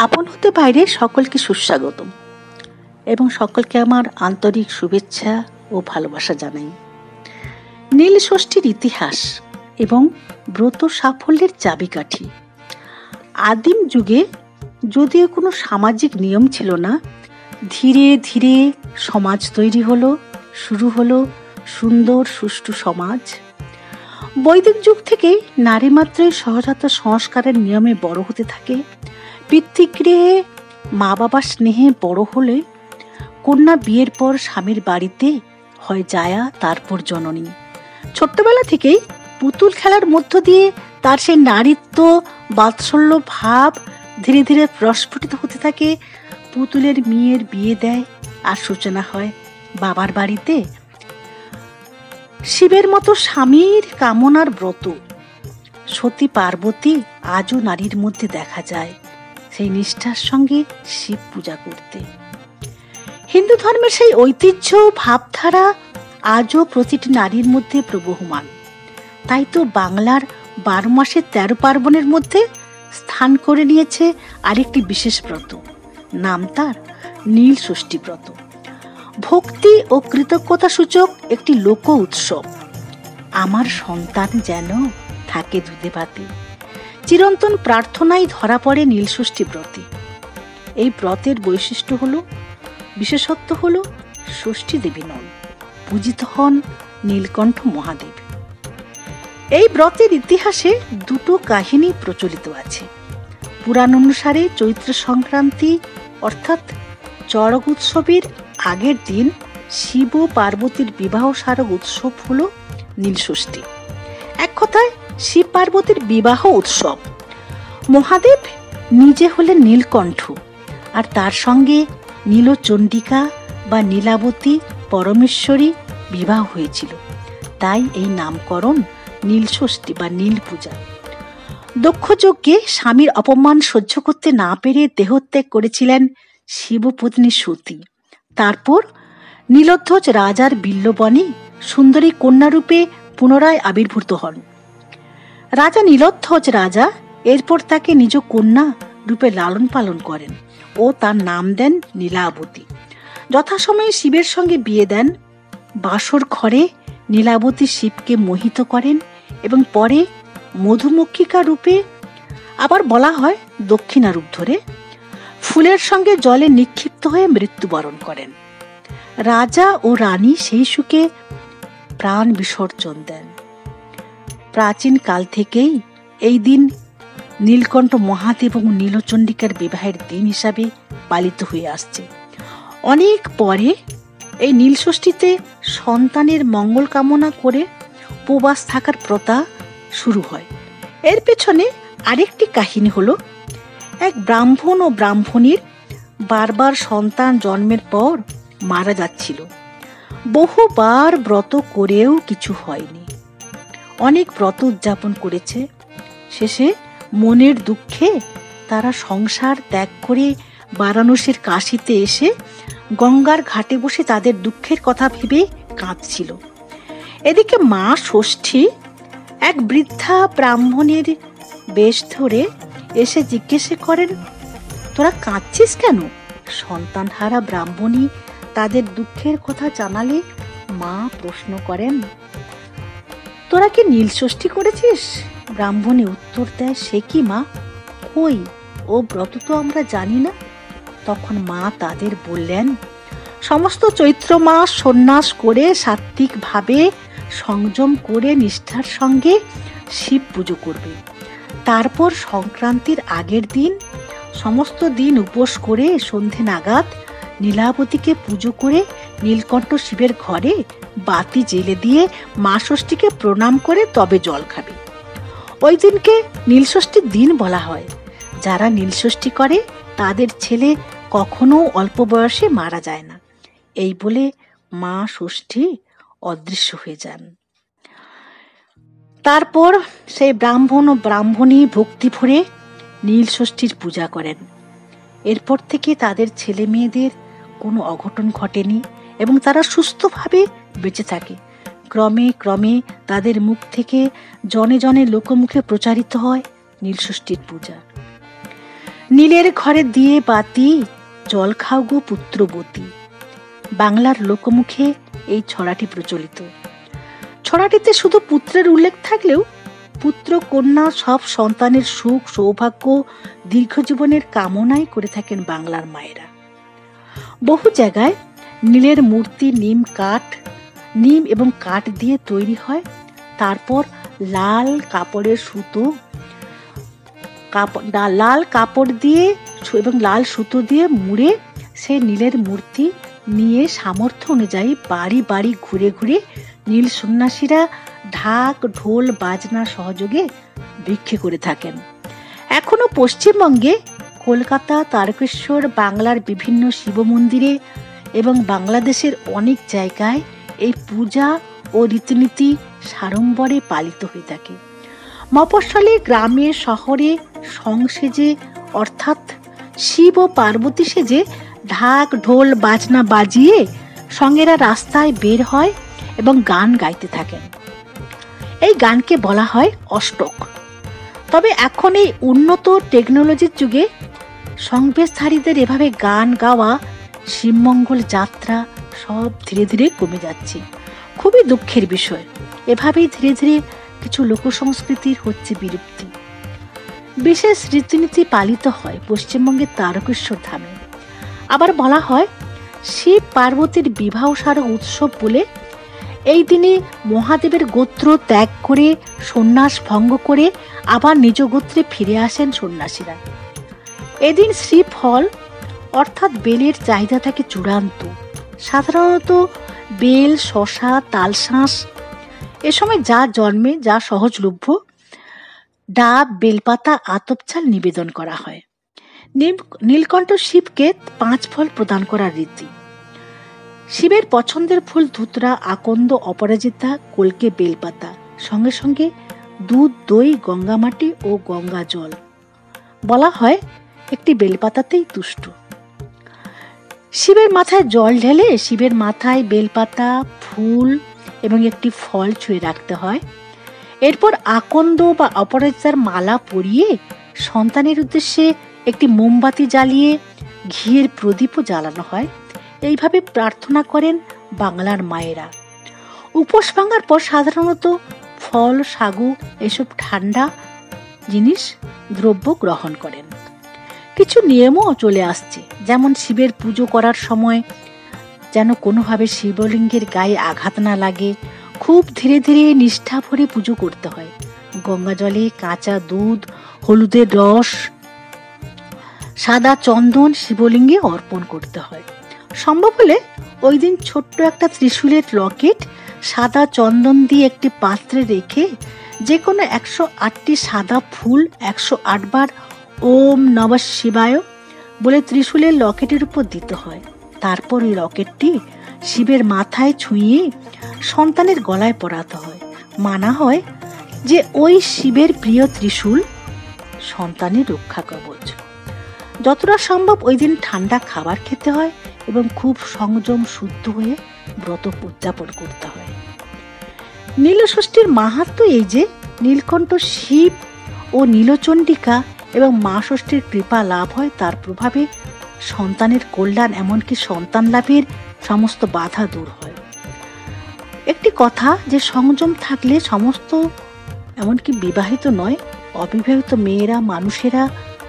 আপন হতে বাইরে সকলকে সুস্বাগতম এবং সকলকে আমার আন্তরিক শুভেচ্ছা ও ভালোবাসা জানাই। নীল ষষ্ঠীর ইতিহাস এবং ব্রত সাফল্যের চাবিকাঠি। আদিম যুগে যদিও কোনো সামাজিক নিয়ম ছিল না, ধীরে ধীরে সমাজ তৈরি হলো, শুরু হলো সুন্দর সুষ্ঠু সমাজ। বৈদিক যুগ থেকে নারী মাত্রই সহজাত সংস্কারের নিয়মে বড় হতে থাকে। পিতৃগৃহে মা বাবার স্নেহে বড় হলে কন্যা বিয়ের পর স্বামীর বাড়িতে হয় জায়া, তারপর জননী। ছোট্টবেলা থেকেই পুতুল খেলার মধ্য দিয়ে তার সেই নারীত্ব বাৎসল্য ভাব ধীরে ধীরে প্রস্ফুটিত হতে থাকে। পুতুলের মেয়ের বিয়ে দেয় আর সূচনা হয় বাবার বাড়িতে শিবের মতো স্বামীর কামনার ব্রত। সতী পার্বতী আজও নারীর মধ্যে দেখা যায় সেই নিষ্ঠার সঙ্গে শিব পূজা করতে। হিন্দু ধর্মের সেই ঐতিহ্য ভাবধারা আজও প্রতিটি নারীর মধ্যে প্রবহমান। তাই তো বাংলার 12 মাসের 13 পার্বণের মধ্যে স্থান করে নিয়েছে আরেকটি বিশেষ ব্রত, নাম তার নীল ষষ্ঠী ব্রত। ভক্তি ও কৃতজ্ঞতা সূচক একটি লোক উৎসব। আমার সন্তান যেন থাকে দুধে ভাতে, চিরন্তন প্রার্থনায় ধরা পড়ে নীল ষষ্ঠী ব্রতে। এই ব্রতের বৈশিষ্ট্য হলো, বিশেষত্ব হলো ষষ্ঠী দেবী নন, পূজিত হন নীলকণ্ঠ মহাদেব। এই ব্রতের ইতিহাসে দুটো কাহিনী প্রচলিত আছে। পুরাণ অনুসারে চৈত্র সংক্রান্তি অর্থাৎ চড়ক উৎসবের আগের দিন শিব ও পার্বতীর বিবাহ স্মারক উৎসব হলো নীল ষষ্ঠী। এক কথায় শিব পার্বতীর বিবাহ উৎসব। মহাদেব নিজে হলেন নীলকণ্ঠ আর তার সঙ্গে নীলচণ্ডিকা বা নীলাবতী পরমেশ্বরী বিবাহ হয়েছিল। তাই এই নামকরণ নীল ষষ্ঠী বা নীল পূজা। দক্ষ যজ্ঞে স্বামীর অপমান সহ্য করতে না পেরে দেহত্যাগ করেছিলেন শিবপত্নী সতী। তারপর নীলধ্বজ রাজার বিল্লবনে সুন্দরী কন্যারূপে পুনরায় আবির্ভূত হন। রাজা নীলধ্বজ রাজা এরপর তাকে নিজ কন্যা রূপে লালন পালন করেন ও তার নাম দেন নীলাবতী। যথাসময়ে শিবের সঙ্গে বিয়ে দেন। বাসর ঘরে নীলাবতী শিবকে মোহিত করেন এবং পরে মধুমক্ষিকা রূপে, আবার বলা হয় দক্ষিণা রূপ ধরে, ফুলের সঙ্গে জলে নিক্ষিপ্ত হয়ে মৃত্যুবরণ করেন। রাজা ও রানী সেই সুখে প্রাণ বিসর্জন দেন। প্রাচীন কাল থেকেই এই দিন নীলকণ্ঠ মহাদেব এবং নীলচণ্ডিকার বিবাহের দিন হিসাবে পালিত হয়ে আসছে। অনেক পরে এই নীল ষষ্ঠীতে সন্তানের মঙ্গল কামনা করে উপবাস থাকার প্রথা শুরু হয়। এর পেছনে আরেকটি কাহিনী হলো, এক ব্রাহ্মণ ও ব্রাহ্মণীর বারবার সন্তান জন্মের পর মারা যাচ্ছিল। বহুবার ব্রত করেও কিছু হয়নি। অনেক ব্রত উদযাপন করেছে। শেষে মনের দুঃখে তারা সংসার ত্যাগ করে বারাণসীর কাশীতে এসে গঙ্গার ঘাটে বসে তাদের দুঃখের কথা ভেবে কাঁদছিল। এদিকে মা ষষ্ঠী এক বৃদ্ধা ব্রাহ্মণের বেশ ধরে এসে জিজ্ঞেস করেন, তোরা কাঁদছিস কেন? সন্তানহারা ব্রাহ্মণী তাদের দুঃখের কথা জানালে মা প্রশ্ন করেন, তোরা কি নীল ষষ্ঠী করেছিস? ব্রাহ্মণী উত্তর দেয়, সে কি মা, কই ও ব্রত তো আমরা জানি না। তখন মা তাদের বললেন, সমস্ত চৈত্র মাস সন্ন্যাস করে সাত্ত্বিক ভাবে সংযম করে নিষ্ঠার সঙ্গে শিব পুজো করবে। তারপর সংক্রান্তির আগের দিন সমস্ত দিন উপোস করে সন্ধে নাগাদ নীলাবতীকে পুজো করে নীলকণ্ঠ শিবের ঘরে বাতি জেলে দিয়ে মা ষষ্ঠীকে প্রণাম করে তবে জল খাবে। ওই দিনকে নীলষষ্ঠীর দিন বলা হয়। যারা নীলষষ্ঠী করে তাদের ছেলে কখনো অল্প বয়সে মারা যায় না। এই বলে মা ষষ্ঠী অদৃশ্য হয়ে যান। তারপর সেই ব্রাহ্মণ ও ব্রাহ্মণী ভক্তি ভরে নীল ষষ্ঠীর পূজা করেন। এরপর থেকে তাদের ছেলে মেয়েদের কোনো অঘটন ঘটেনি এবং তারা সুস্থভাবে বেঁচে থাকে। ক্রমে ক্রমে তাদের মুখ থেকে জনে জনে লোকমুখে প্রচারিত হয় নীলষষ্ঠীর পূজা। নীলের ঘরে দিয়ে বাতি, জল খাও গো পুত্রবতী। বাংলার লোকমুখে এই ছড়াটি প্রচলিত। ছড়াটিতে শুধু পুত্রের উল্লেখ থাকলেও পুত্র কন্যা সব সন্তানের সুখ সৌভাগ্য দীর্ঘজীবনের কামনাই করে থাকেন বাংলার মায়েরা। বহু জায়গায় নীলের মূর্তি নিম এবং কাঠ দিয়ে তৈরি হয়। তারপর লাল কাপড় দিয়ে এবং লাল সুতো দিয়ে মুড়ে সেই নীলের মূর্তি নিয়ে সামর্থ্য অনুযায়ী বাড়ি বাড়ি ঘুরে ঘুরে নীল সন্ন্যাসীরা ঢাক ঢোল বাজনা সহযোগে ভিক্ষে করে থাকেন। এখনো পশ্চিমবঙ্গে কলকাতা, তারকেশ্বর, বাংলার বিভিন্ন শিব মন্দিরে এবং বাংলাদেশের অনেক জায়গায় এই পূজা ও রীতিনীতি সাড়ম্বরে পালিত হয়ে থাকে। মফস্বলে, গ্রামে, শহরে সংসেজে অর্থাৎ শিব ও পার্বতী সেজে ঢাক ঢোল বাজনা বাজিয়ে সঙ্গেরা রাস্তায় বের হয় এবং গান গাইতে থাকেন। এই গানকে বলা হয় অষ্টক। তবে এখন এই উন্নত টেকনোলজির যুগে সংবেশধারীদের এভাবে গান গাওয়া, শিবমঙ্গল যাত্রা সব ধীরে ধীরে কমে যাচ্ছে। খুবই দুঃখের বিষয়। এভাবেই ধীরে ধীরে কিছু লোকসংস্কৃতির হচ্ছে বিলুপ্তি। বিশেষ রীতিনীতি পালিত হয় পশ্চিমবঙ্গের তারকেশ্বর ধামে। আবার বলা হয় শিব পার্বতীর বিবাহ স্মারক উৎসব বলে এই দিনে মহাদেবের গোত্র ত্যাগ করে সন্ন্যাস ভঙ্গ করে আবার নিজ গোত্রে ফিরে আসেন সন্ন্যাসীরা। এদিন শ্রীফল অর্থাৎ বেলের চাহিদা থাকে চূড়ান্ত। সাধারণত বেল, শশা, তালশাঁস এ সময় যা জন্মে, যা সহজলভ্য, ডাব, বেলপাতা, আতপ চাল নিবেদন করা হয়। নীলকণ্ঠ শিবকে 5 ফল প্রদান করার রীতি। শিবের পছন্দের ফুল ধুতরা, আকন্দ, অপরাজিতা, কলকে, বেলপাতা, সঙ্গে সঙ্গে দুধ, দই, গঙ্গা মাটি ও গঙ্গা জল। বলা হয় একটি বেলপাতাতেই তুষ্ট। শিবের মাথায় জল ঢেলে শিবের মাথায় বেলপাতা, ফুল এবং একটি ফল ছুঁয়ে রাখতে হয়। এরপর আকন্দ বা অপরাজিতার মালা পরিয়ে সন্তানের উদ্দেশ্যে একটি মোমবাতি জ্বালিয়ে ঘিয়ের প্রদীপও জ্বালানো হয়। এইভাবে প্রার্থনা করেন বাংলার মায়েরা। উপোস ভাঙার পর সাধারণত ফল, সাগু এসব ঠান্ডা দ্রব্য গ্রহণ করেন। কিছু নিয়মও চলে আসছে, যেমন শিবের পুজো করার সময় যেন কোনোভাবে শিবলিঙ্গের গায়ে আঘাত না লাগে, খুব ধীরে ধীরে নিষ্ঠা ভরে পুজো করতে হয়। গঙ্গা জলে কাঁচা দুধ, হলুদের রস, সাদা চন্দন শিবলিঙ্গে অর্পণ করতে হয়। সম্ভব হলে ওই দিন ছোট্ট একটা ত্রিশূলের লকেট সাদা চন্দন দিয়ে একটি পাত্রে রেখে যে কোনো 108টি সাদা ফুল 108 বার ওম নমঃ শিবায় বলে ত্রিশূলের লকেটের উপর দিতে হয়। তারপর ওই লকেটটি শিবের মাথায় ছুঁয়ে সন্তানের গলায় পরাতে হয়। মানা হয় যে ওই শিবের প্রিয় ত্রিশূল সন্তানের রক্ষা কবচ। যতটা সম্ভব ওই দিন ঠান্ডা খাবার খেতে হয় এবং খুব সংযম শুদ্ধ হয়ে ব্রত উদযাপন করতে হয়। নীলষষ্ঠীর মাহাত্ম্য এই যে নীলকণ্ঠ শিব ও নীলচণ্ডিকা এবং মা ষষ্ঠীর কৃপা লাভ হয়, তার প্রভাবে সন্তানের কল্যাণ এমনকি সন্তান লাভের সমস্ত বাধা দূর হয়। একটি কথা যে সংযম থাকলে সমস্ত এমনকি বিবাহিত নয় অবিবাহিত মেয়েরা মানুষেরা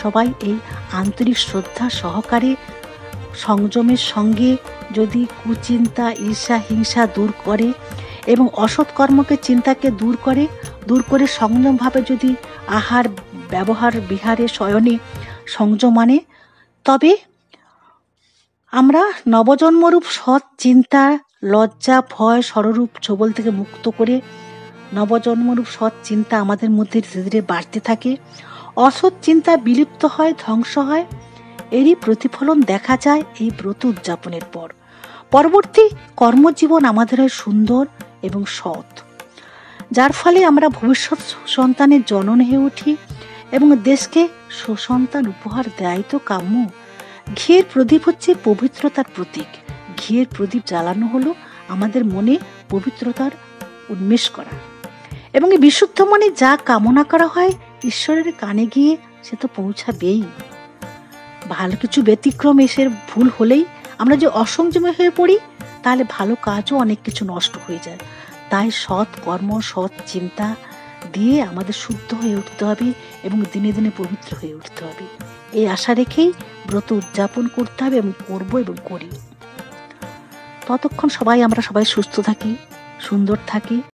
সবাই এই আন্তরিক শ্রদ্ধা সহকারে সংযমের সঙ্গে যদি কুচিন্তা, ঈর্ষা, হিংসা দূর করে এবং অসৎ কর্মকে চিন্তাকে দূর করে সংযমভাবে যদি আহার, ব্যবহার, বিহারে, শয়নে সংযম আনে, তবে আমরা নবজন্মরূপ সৎ চিন্তা, লজ্জা, ভয়, ষড়রূপ ছোবল থেকে মুক্ত করে নবজন্মরূপ সৎ চিন্তা আমাদের মধ্যে ধীরে ধীরে বাড়তে থাকে। অসৎ চিন্তা বিলুপ্ত হয়, ধ্বংস হয়। এরই প্রতিফলন দেখা যায় এই ব্রত উদযাপনের পর। পরবর্তী কর্মজীবন আমাদের হয় সুন্দর এবং সৎ, যার ফলে আমরা ভবিষ্যৎ সন্তানের জনন হয়ে উঠি এবং দেশকে সুসন্তান উপহার দেয় তো কাম্য। ঘিয়ের প্রদীপ হচ্ছে পবিত্রতার প্রতীক। ঘিয়ের প্রদীপ জ্বালানো হলো আমাদের মনে পবিত্রতার উন্মেষ করা, এবং এই বিশুদ্ধ মনে যা কামনা করা হয় ঈশ্বরের কানে গিয়ে সে তো পৌঁছাবেই। ভালো কিছু ব্যতিক্রম এসে ভুল হলেই আমরা যে অসংযমী হয়ে পড়ি, তাহলে ভালো কাজও অনেক কিছু নষ্ট হয়ে যায়। তাই সৎ কর্ম, সৎ চিন্তা দিয়ে আমাদের শুদ্ধ হয়ে উঠতে হবে এবং দিনে দিনে পবিত্র হয়ে উঠতে হবে। এই আশা রেখেই ব্রত উদযাপন করতে হবে এবং করব এবং করি। ততক্ষণ আমরা সবাই সুস্থ থাকি, সুন্দর থাকি।